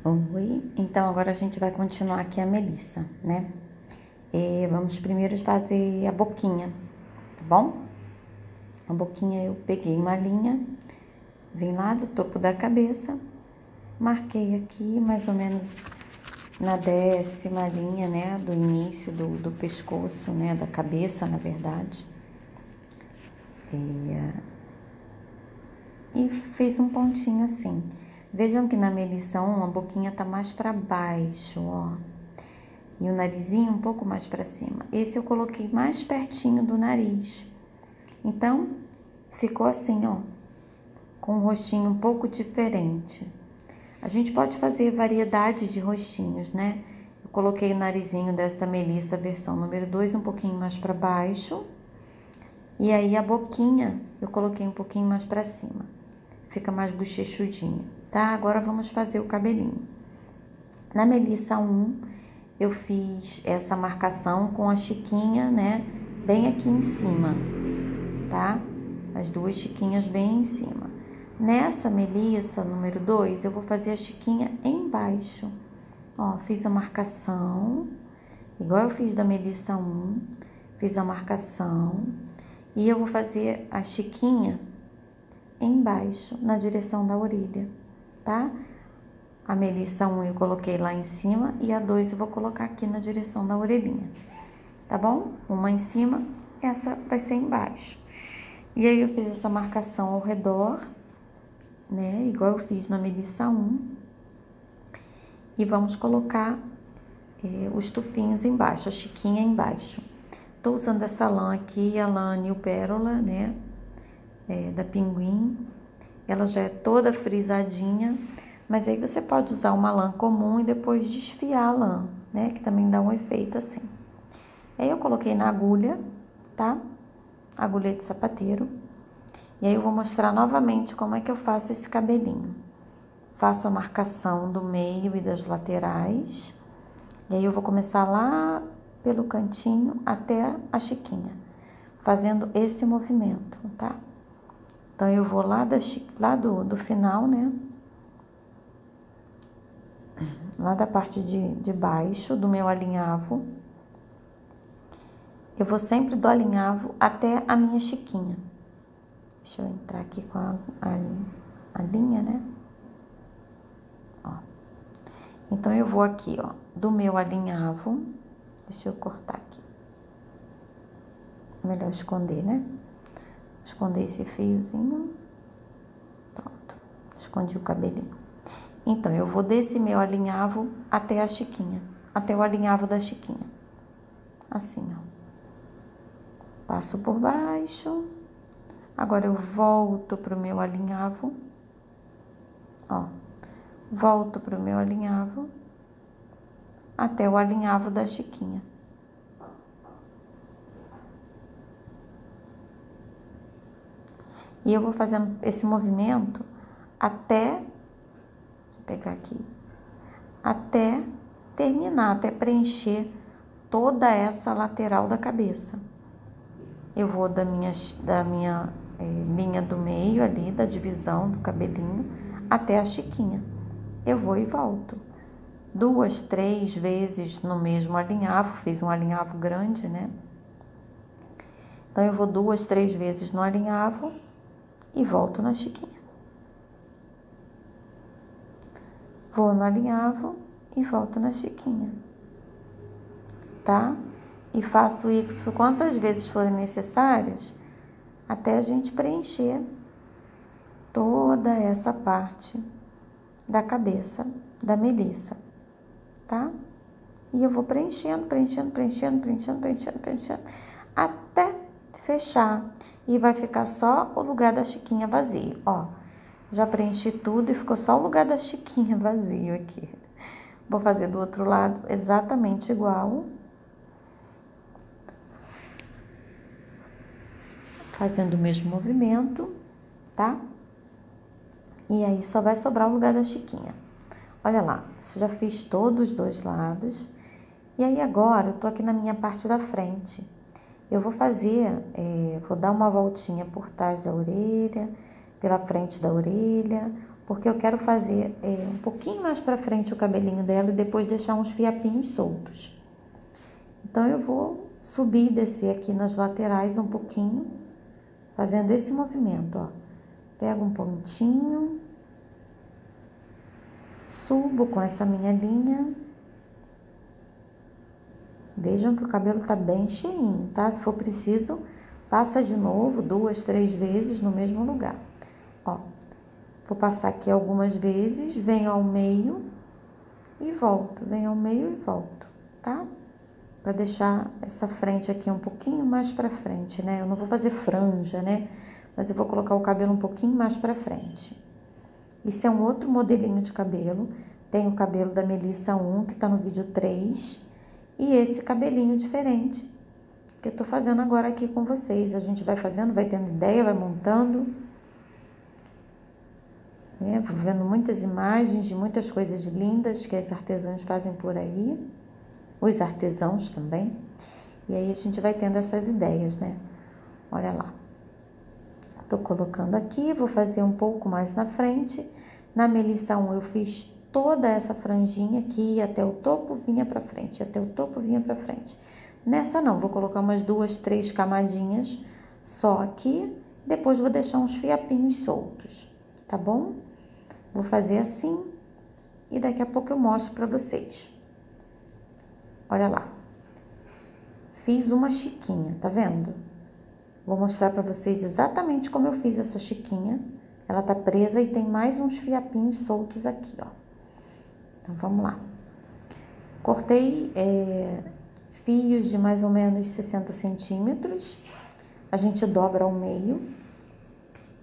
Oi, então agora a gente vai continuar aqui a Melissa, né? Vamos primeiro fazer a boquinha, tá bom? A boquinha eu peguei uma linha, vim lá do topo da cabeça, marquei aqui mais ou menos na 10ª linha, né? Do início do pescoço, né? Da cabeça, na verdade. E fiz um pontinho assim. Vejam que na Melissa 1 a boquinha tá mais para baixo, ó. E o narizinho um pouco mais para cima. Esse eu coloquei mais pertinho do nariz. Então, ficou assim, ó, com um rostinho um pouco diferente. A gente pode fazer variedade de rostinhos, né? Eu coloquei o narizinho dessa Melissa versão número 2 um pouquinho mais para baixo. E aí a boquinha eu coloquei um pouquinho mais para cima. Fica mais bochechudinha, tá? Agora vamos fazer o cabelinho. Na Melissa 1, eu fiz essa marcação com a chiquinha, né? Bem aqui em cima, tá? As duas chiquinhas bem em cima. Nessa Melissa número 2, eu vou fazer a chiquinha embaixo. Ó, fiz a marcação, igual eu fiz da Melissa 1, fiz a marcação. E eu vou fazer a chiquinha embaixo, na direção da orelha, tá? A Melissa 1 eu coloquei lá em cima e a 2 eu vou colocar aqui na direção da orelhinha, tá bom? Uma em cima, essa vai ser embaixo. E aí eu fiz essa marcação ao redor, né? Igual eu fiz na Melissa 1. E vamos colocar os tufinhos embaixo, a chiquinha embaixo. Tô usando essa lã aqui, a lã New Pérola, né? Da Pinguim. Ela já é toda frisadinha, mas aí você pode usar uma lã comum e depois desfiar a lã, né? Que também dá um efeito assim. Aí eu coloquei na agulha, tá? Agulha de sapateiro. E aí eu vou mostrar novamente como é que eu faço esse cabelinho. Faço a marcação do meio e das laterais. E aí eu vou começar lá pelo cantinho até a chiquinha, fazendo esse movimento, tá? Então, eu vou lá do final, né? Lá da parte de baixo do meu alinhavo. Eu vou sempre do alinhavo até a minha chiquinha. Deixa eu entrar aqui com a linha, né? Ó. Então, eu vou aqui, ó, do meu alinhavo. Deixa eu cortar aqui. Melhor esconder, né? Esconder esse fiozinho. Pronto. Escondi o cabelinho. Então, eu vou desse meu alinhavo até a chiquinha. Até o alinhavo da chiquinha. Assim, ó. Passo por baixo. Agora, eu volto pro meu alinhavo. Ó. Volto pro meu alinhavo. Até o alinhavo da chiquinha. E eu vou fazendo esse movimento até, deixa eu pegar aqui, até terminar, até preencher toda essa lateral da cabeça. Eu vou da minha linha do meio ali, da divisão do cabelinho, até a chiquinha. Eu vou e volto. 2, 3 vezes no mesmo alinhavo, fiz um alinhavo grande, né? Então, eu vou 2, 3 vezes no alinhavo e volto na chiquinha. Vou no alinhavo e volto na chiquinha, tá? E faço isso quantas vezes forem necessárias até a gente preencher toda essa parte da cabeça da Melissa, tá? E eu vou preenchendo até fechar. E vai ficar só o lugar da chiquinha vazio, ó. Já preenchi tudo e ficou só o lugar da chiquinha vazio aqui. Vou fazer do outro lado exatamente igual. Fazendo o mesmo movimento, tá? E aí só vai sobrar o lugar da chiquinha. Olha lá, já fiz todos os dois lados. E aí agora eu tô aqui na minha parte da frente. Eu vou fazer, vou dar uma voltinha por trás da orelha, pela frente da orelha, porque eu quero fazer um pouquinho mais pra frente o cabelinho dela e depois deixar uns fiapinhos soltos. Então, eu vou subir e descer aqui nas laterais um pouquinho, fazendo esse movimento, ó. Pego um pontinho, subo com essa minha linha. Vejam que o cabelo tá bem cheinho, tá? Se for preciso, passa de novo 2, 3 vezes no mesmo lugar. Ó, vou passar aqui algumas vezes, venho ao meio e volto, venho ao meio e volto, tá? Pra deixar essa frente aqui um pouquinho mais pra frente, né? Eu não vou fazer franja, né? Mas eu vou colocar o cabelo um pouquinho mais pra frente. Isso é um outro modelinho de cabelo. Tem o cabelo da Melissa 1, que tá no vídeo 3. E esse cabelinho diferente, que eu tô fazendo agora aqui com vocês. A gente vai fazendo, vai tendo ideia, vai montando. Vou vendo muitas imagens de muitas coisas lindas que as artesãs fazem por aí. Os artesãos também. E aí a gente vai tendo essas ideias, né? Olha lá. Tô colocando aqui, vou fazer um pouco mais na frente. Na Melissa 1 eu fiz toda essa franjinha aqui, até o topo vinha pra frente, até o topo vinha pra frente. Nessa não, vou colocar umas 2, 3 camadinhas só aqui, depois vou deixar uns fiapinhos soltos, tá bom? Vou fazer assim e daqui a pouco eu mostro pra vocês. Olha lá. Fiz uma chiquinha, tá vendo? Vou mostrar pra vocês exatamente como eu fiz essa chiquinha. Ela tá presa e tem mais uns fiapinhos soltos aqui, ó. Então, vamos lá. Cortei fios de mais ou menos 60 centímetros. A gente dobra ao meio.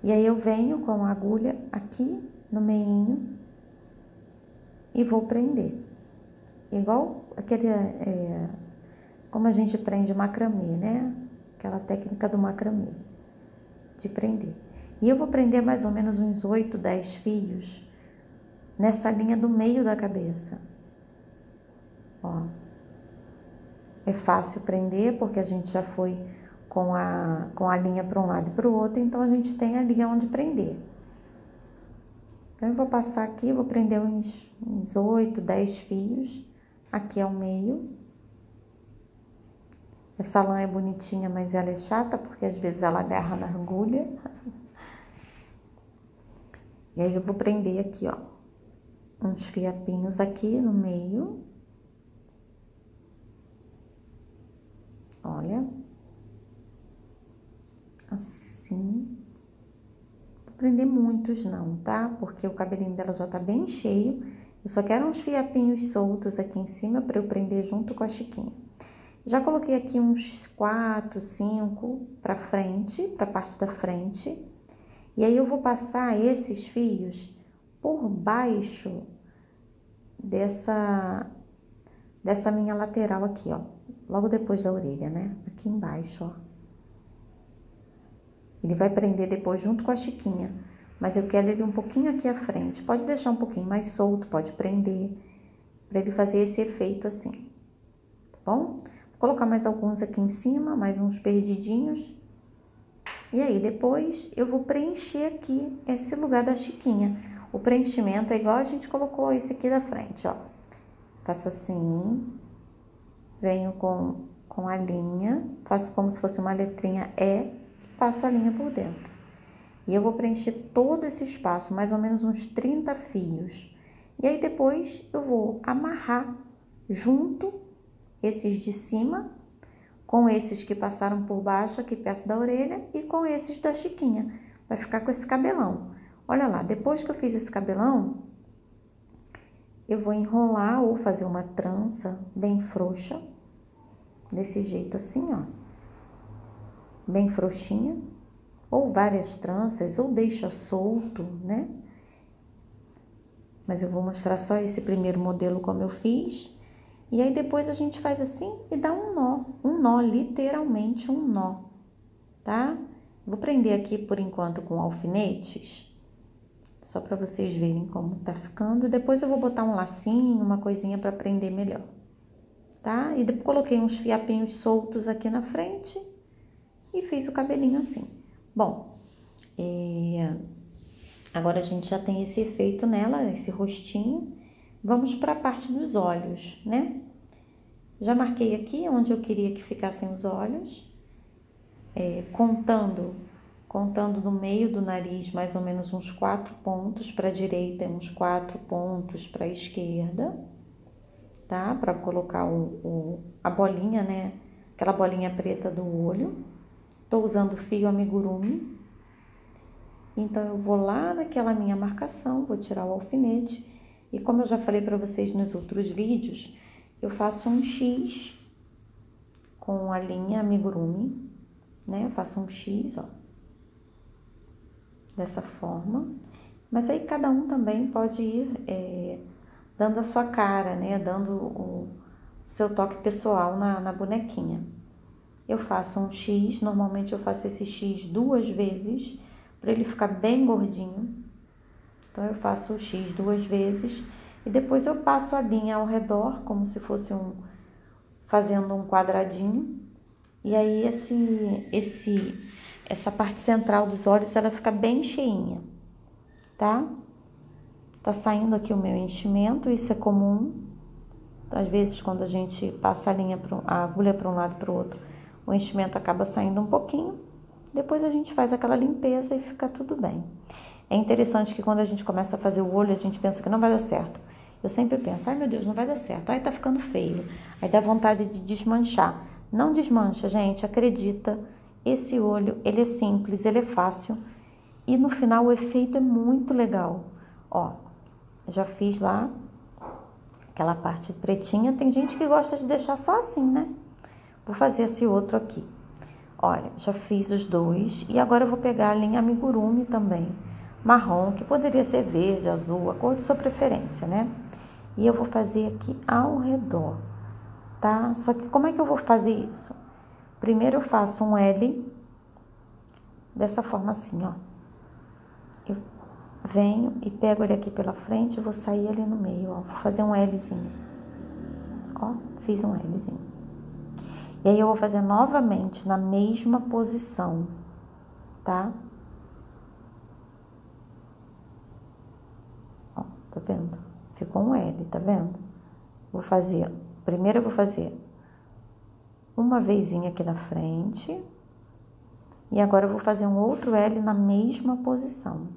E aí, eu venho com a agulha aqui no meinho e vou prender. Igual aquele, como a gente prende macramê, né? Aquela técnica do macramê, de prender. E eu vou prender mais ou menos uns 8, 10 fios nessa linha do meio da cabeça. Ó. É fácil prender porque a gente já foi com a linha para um lado e para o outro, então a gente tem a linha onde prender. Então, eu vou passar aqui, vou prender uns 8, 10 fios aqui ao meio. Essa lã é bonitinha, mas ela é chata porque às vezes ela agarra na agulha. E aí, eu vou prender aqui, ó, uns fiapinhos aqui no meio. Olha. Assim. Vou prender muitos não, tá? Porque o cabelinho dela já tá bem cheio. Eu só quero uns fiapinhos soltos aqui em cima para eu prender junto com a chiquinha. Já coloquei aqui uns 4, 5 pra frente, pra parte da frente. E aí, eu vou passar esses fios por baixo dessa minha lateral aqui, ó. Logo depois da orelha, né? Aqui embaixo, ó. Ele vai prender depois junto com a chiquinha, mas eu quero ele um pouquinho aqui à frente. Pode deixar um pouquinho mais solto, pode prender, para ele fazer esse efeito assim, tá bom? Vou colocar mais alguns aqui em cima, mais uns perdidinhos. E aí, depois eu vou preencher aqui esse lugar da chiquinha. O preenchimento é igual a gente colocou esse aqui da frente, ó. Faço assim, venho com a linha, faço como se fosse uma letrinha E e passo a linha por dentro. E eu vou preencher todo esse espaço, mais ou menos uns 30 fios. E aí, depois eu vou amarrar junto esses de cima com esses que passaram por baixo aqui perto da orelha e com esses da chiquinha. Vai ficar com esse cabelão. Olha lá, depois que eu fiz esse cabelão, eu vou enrolar ou fazer uma trança bem frouxa, desse jeito assim, ó. Bem frouxinha, ou várias tranças, ou deixa solto, né? Mas eu vou mostrar só esse primeiro modelo como eu fiz. E aí, depois a gente faz assim e dá um nó, literalmente um nó, tá? Vou prender aqui por enquanto com alfinetes, só para vocês verem como tá ficando. Depois eu vou botar um lacinho, uma coisinha para prender melhor, tá? E depois coloquei uns fiapinhos soltos aqui na frente e fiz o cabelinho assim. Bom, Agora a gente já tem esse efeito nela, esse rostinho. Vamos para a parte dos olhos, né? Já marquei aqui onde eu queria que ficassem os olhos, contando no meio do nariz mais ou menos uns 4 pontos para a direita e uns 4 pontos para a esquerda, tá? Para colocar a bolinha, né? Aquela bolinha preta do olho. Tô usando fio amigurumi. Então eu vou lá naquela minha marcação, vou tirar o alfinete e como eu já falei para vocês nos outros vídeos, eu faço um X com a linha amigurumi, né? Eu faço um X, ó, dessa forma. Mas aí cada um também pode ir dando a sua cara, né? Dando o seu toque pessoal na bonequinha. Eu faço um X, normalmente eu faço esse X 2 vezes, para ele ficar bem gordinho. Então eu faço o X 2 vezes e depois eu passo a linha ao redor, como se fosse fazendo um quadradinho. E aí essa parte central dos olhos, ela fica bem cheinha, tá? Tá saindo aqui o meu enchimento, isso é comum. Às vezes quando a gente passa a agulha para um lado e para o outro, o enchimento acaba saindo um pouquinho. Depois a gente faz aquela limpeza e fica tudo bem. É interessante que quando a gente começa a fazer o olho, a gente pensa que não vai dar certo. Eu sempre penso, ai meu Deus, não vai dar certo, ai tá ficando feio. Aí dá vontade de desmanchar. Não desmancha, gente, acredita. Esse olho, ele é simples, ele é fácil. E no final o efeito é muito legal. Ó, já fiz lá aquela parte pretinha. Tem gente que gosta de deixar só assim, né? Vou fazer esse outro aqui. Olha, já fiz os dois e agora eu vou pegar a linha amigurumi também, marrom, que poderia ser verde, azul, a cor de sua preferência, né? E eu vou fazer aqui ao redor, tá? Só que como é que eu vou fazer isso? Primeiro eu faço um L, dessa forma assim, ó. Eu venho e pego ele aqui pela frente e vou sair ali no meio, ó. Vou fazer um Lzinho. Ó, fiz um Lzinho. E aí eu vou fazer novamente na mesma posição, tá? Ó, tá vendo? Ficou um L, tá vendo? Primeiro eu vou fazer uma vezinha aqui na frente. E agora eu vou fazer um outro L na mesma posição.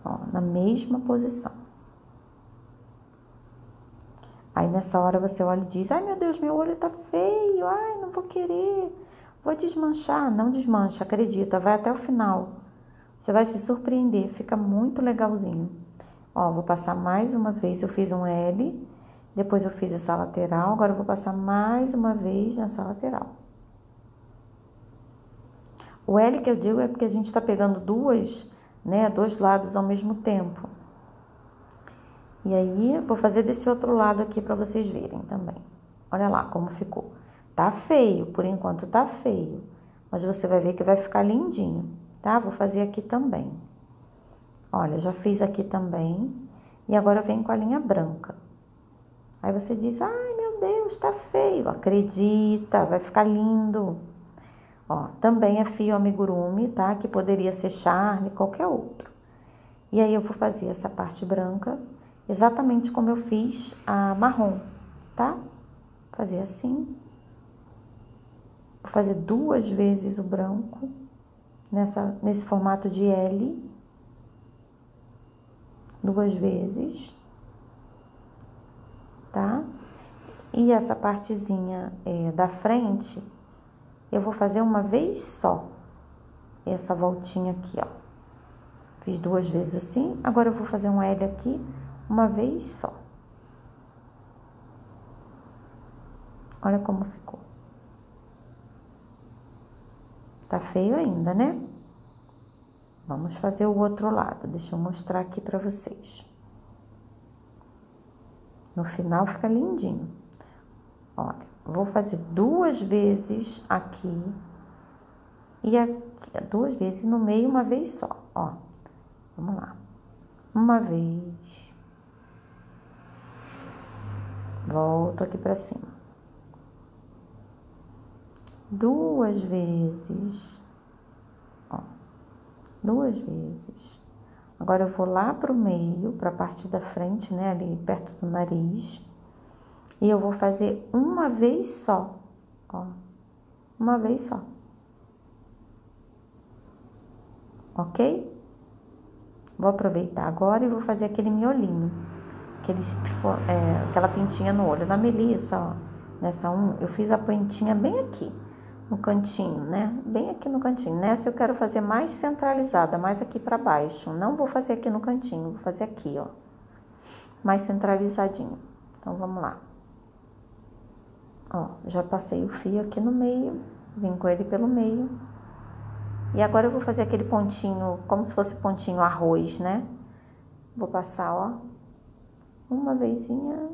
Ó, na mesma posição. Aí nessa hora você olha e diz, ai meu Deus, meu olho tá feio, ai não vou querer, vou desmanchar. Não desmancha, acredita, vai até o final. Você vai se surpreender, fica muito legalzinho. Ó, vou passar mais uma vez, eu fiz um L, depois eu fiz essa lateral, agora eu vou passar mais uma vez nessa lateral. O L que eu digo é porque a gente tá pegando dois lados ao mesmo tempo. E aí, vou fazer desse outro lado aqui para vocês verem também. Olha lá como ficou. Tá feio, por enquanto tá feio. Mas você vai ver que vai ficar lindinho, tá? Vou fazer aqui também. Olha, já fiz aqui também. E agora eu venho com a linha branca. Aí você diz, ai meu Deus, tá feio. Acredita, vai ficar lindo. Ó, também é fio amigurumi, tá? Que poderia ser charme, qualquer outro. E aí eu vou fazer essa parte branca exatamente como eu fiz a marrom, tá? Vou fazer assim. Vou fazer 2 vezes o branco nesse formato de L. 2 vezes, tá? E essa partezinha da frente, eu vou fazer uma vez só. Essa voltinha aqui, ó. Fiz 2 vezes assim, agora eu vou fazer um L aqui, uma vez só. Olha como ficou. Tá feio ainda, né? Vamos fazer o outro lado. Deixa eu mostrar aqui pra vocês. No final fica lindinho. Olha, vou fazer 2 vezes aqui. E aqui, 2 vezes no meio, uma vez só, ó. Vamos lá. Uma vez. Volto aqui pra cima. 2 vezes. Ó. 2 vezes. Agora eu vou lá pro meio, pra parte da frente, né, ali perto do nariz. E eu vou fazer uma vez só, ó. Uma vez só. Ok? Vou aproveitar agora e vou fazer aquele miolinho. Aquela pintinha no olho. Na Melissa, ó, nessa eu fiz a pintinha bem aqui, no cantinho, né? Bem aqui no cantinho. Nessa eu quero fazer mais centralizada, mais aqui pra baixo. Não vou fazer aqui no cantinho, vou fazer aqui, ó. Mais centralizadinho. Então, vamos lá. Ó, já passei o fio aqui no meio, vim com ele pelo meio. E agora eu vou fazer aquele pontinho, como se fosse pontinho arroz, né? Vou passar, ó, uma vezinha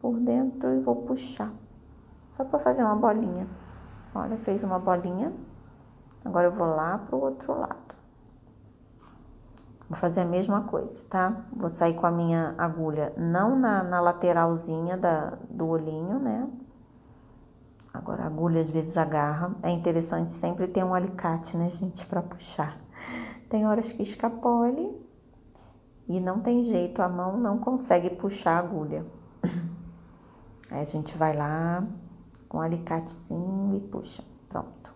por dentro e vou puxar. Só pra fazer uma bolinha. Olha, fez uma bolinha. Agora eu vou lá pro outro lado. Vou fazer a mesma coisa, tá? Vou sair com a minha agulha, não na lateralzinha do olhinho, né? Agora a agulha às vezes agarra. É interessante sempre ter um alicate, né, gente, pra puxar. Tem horas que escapole e não tem jeito, a mão não consegue puxar a agulha. Aí a gente vai lá com o alicatezinho e puxa. Pronto.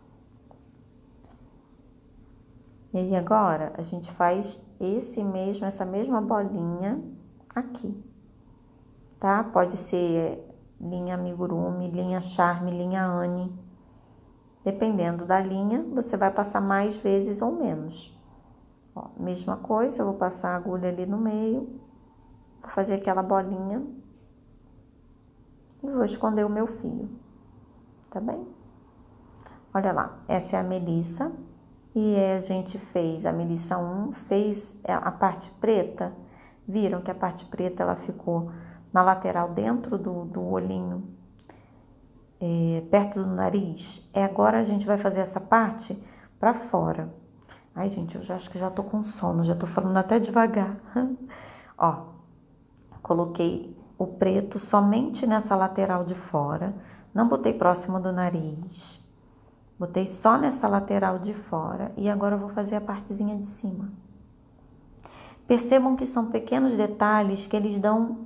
E aí agora a gente faz essa mesma bolinha aqui, tá? Pode ser linha amigurumi, linha charme, linha Anne. Dependendo da linha, você vai passar mais vezes ou menos. Ó, mesma coisa, eu vou passar a agulha ali no meio, vou fazer aquela bolinha e vou esconder o meu fio, tá bem? Olha lá, essa é a Melissa e a gente fez a Melissa 1, fez a parte preta. Viram que a parte preta ela ficou na lateral dentro do olhinho, perto do nariz. Agora a gente vai fazer essa parte pra fora. Ai, gente, eu já acho que já tô com sono, já tô falando até devagar. Ó, coloquei o preto somente nessa lateral de fora, não botei próximo do nariz, botei só nessa lateral de fora e agora eu vou fazer a partezinha de cima. Percebam que são pequenos detalhes que eles dão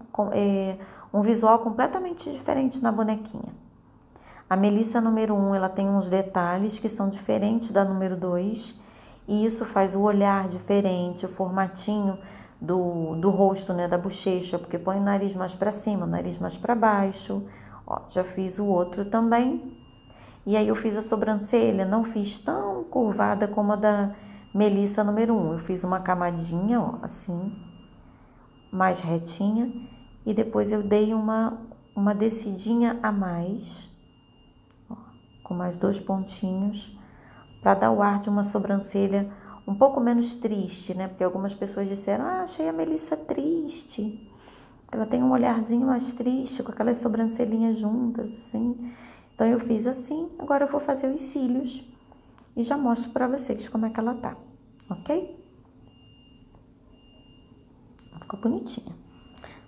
um visual completamente diferente na bonequinha. A Melissa número 1, ela tem uns detalhes que são diferentes da número 2, e isso faz o olhar diferente, o formatinho do rosto, né, da bochecha, porque põe o nariz mais para cima, o nariz mais para baixo. Ó, já fiz o outro também. E aí eu fiz a sobrancelha, não fiz tão curvada como a da Melissa número 1. Eu fiz uma camadinha, ó, assim, mais retinha, e depois eu dei uma descidinha a mais, ó, com mais 2 pontinhos, para dar o ar de uma sobrancelha um pouco menos triste, né? Porque algumas pessoas disseram, achei a Melissa triste. Ela tem um olharzinho mais triste, com aquelas sobrancelhinhas juntas, assim. Então, eu fiz assim. Agora eu vou fazer os cílios e já mostro pra vocês como é que ela tá, ok? Ficou bonitinha.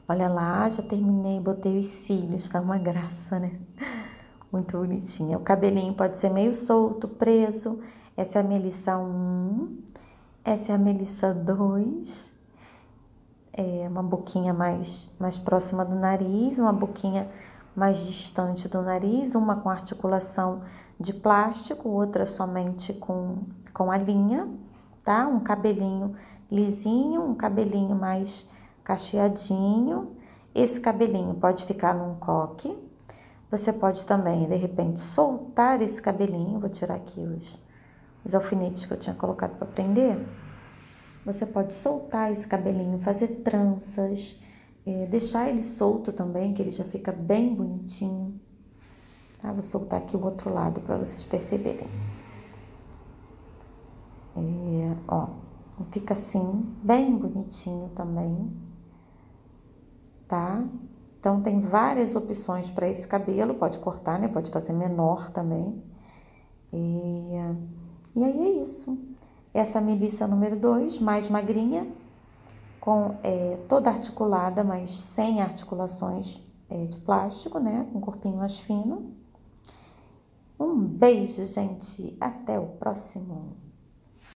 Olha lá, já terminei, botei os cílios, tá uma graça, né? Muito bonitinha. O cabelinho pode ser meio solto, preso. Essa é a Melissa 1. Essa é a Melissa 2. Uma boquinha mais próxima do nariz, uma boquinha mais distante do nariz, uma com articulação de plástico, outra somente com a linha, tá? Um cabelinho lisinho, um cabelinho mais cacheadinho. Esse cabelinho pode ficar num coque. Você pode também, de repente, soltar esse cabelinho. Vou tirar aqui os alfinetes que eu tinha colocado para prender. Você pode soltar esse cabelinho, fazer tranças, deixar ele solto também, que ele já fica bem bonitinho. Tá? Vou soltar aqui o outro lado para vocês perceberem. Ó, fica assim, bem bonitinho também, tá? Então, tem várias opções para esse cabelo, pode cortar, né? Pode fazer menor também. E aí é isso. Essa Melissa número 2, mais magrinha, com toda articulada, mas sem articulações de plástico, né? Com um corpinho mais fino. Um beijo, gente. Até o próximo.